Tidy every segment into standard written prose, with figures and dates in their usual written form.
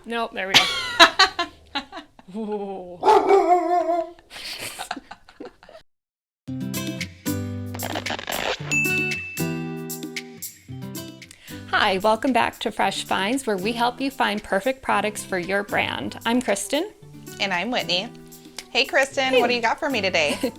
Nope, there we go. Hi, welcome back to Fresh Finds, where we help you find perfect products for your brand. I'm Kristen. And I'm Whitney. Hey Kristen, What do you got for me today?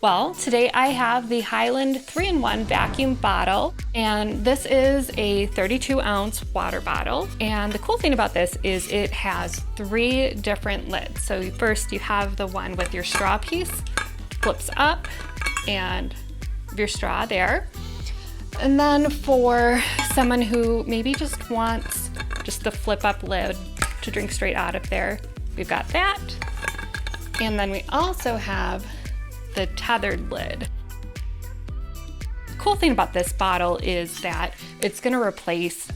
Well, today I have the Highland 3-in-1 vacuum bottle, and this is a 32-ounce water bottle. And the cool thing about this is it has 3 different lids. So first you have the one with your straw piece, flips up, and your straw there. And then for someone who maybe just wants just the flip up lid to drink straight out of there, we've got that. And then we also have the tethered lid. The cool thing about this bottle is that it's gonna replace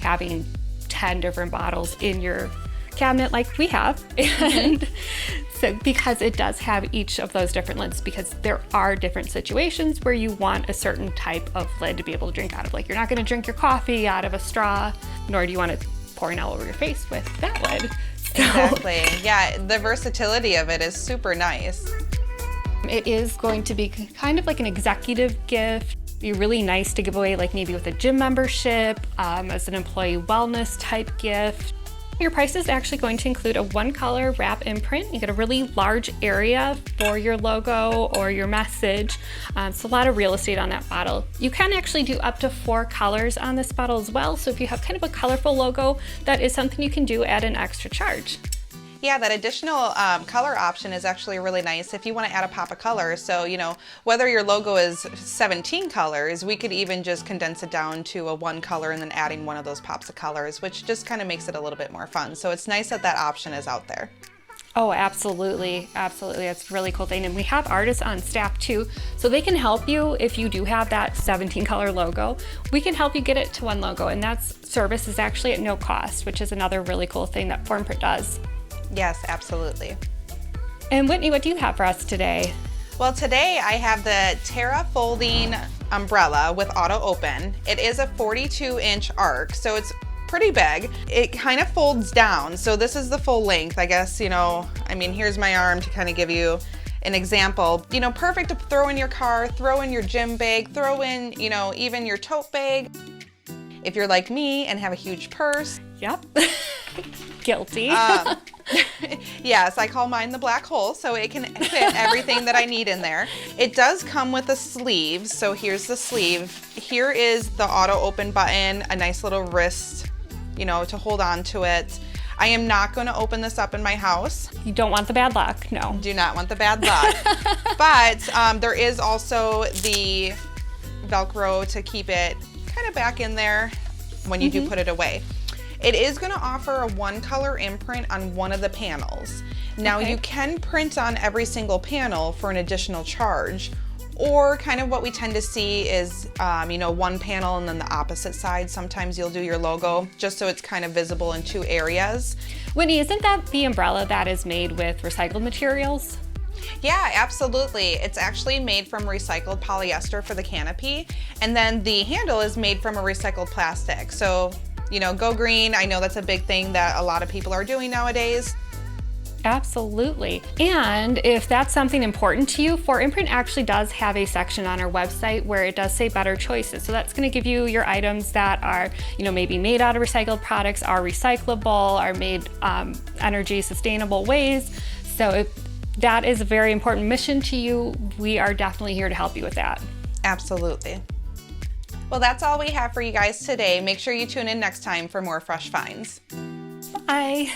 having 10 different bottles in your cabinet like we have. And so because it does have each of those different lids, because there are different situations where you want a certain type of lid to be able to drink out of. Like you're not gonna drink your coffee out of a straw, nor do you want it pouring all over your face with that lid. Exactly, yeah, the versatility of it is super nice. It is going to be kind of like an executive gift. Be really nice to give away, like maybe with a gym membership, as an employee wellness type gift. Your price is actually going to include a 1-color wrap imprint. You get a really large area for your logo or your message. So a lot of real estate on that bottle. You can actually do up to 4 colors on this bottle as well. So if you have kind of a colorful logo, that is something you can do at an extra charge. Yeah, that additional color option is actually really nice if you want to add a pop of color. So, you know, whether your logo is 17 colors, we could even just condense it down to a 1 color and then adding one of those pops of colors, which just kind of makes it a little bit more fun. So it's nice that that option is out there. Oh, absolutely. Absolutely. That's a really cool thing. And we have artists on staff too, so they can help you if you do have that 17 color logo. We can help you get it to 1 logo, and that service is actually at no cost, which is another really cool thing that Formprint does. Yes, absolutely. And Whitney, what do you have for us today? Well, today I have the Terra Folding Umbrella with auto open. It is a 42-inch arc, so it's pretty big. It kind of folds down, so this is the full length, I guess, you know, I mean, here's my arm to kind of give you an example. You know, perfect to throw in your car, throw in your gym bag, throw in, you know, even your tote bag. If you're like me and have a huge purse. Yep. Guilty. Yes, I call mine the black hole, so it can fit everything that I need in there. It does come with a sleeve, so here's the sleeve. Here is the auto open button, a nice little wrist, you know, to hold on to it. I am not going to open this up in my house. You don't want the bad luck, no. Do not want the bad luck. But there is also the Velcro to keep it kind of back in there when you do put it away. It is going to offer a 1-color imprint on one of the panels. Now you can print on every single panel for an additional charge, or kind of what we tend to see is, you know, 1 panel and then the opposite side. Sometimes you'll do your logo just so it's kind of visible in 2 areas. Whitney, isn't that the umbrella that is made with recycled materials? Yeah, absolutely. It's actually made from recycled polyester for the canopy, and then the handle is made from a recycled plastic. So, you know, go green. I know that's a big thing that a lot of people are doing nowadays. Absolutely. And if that's something important to you, Formprint actually does have a section on our website where it does say better choices. So that's going to give you your items that are, you know, maybe made out of recycled products, are recyclable, are made energy sustainable ways. So if that is a very important mission to you, we are definitely here to help you with that. Absolutely. Well, that's all we have for you guys today. Make sure you tune in next time for more Fresh Finds. Bye.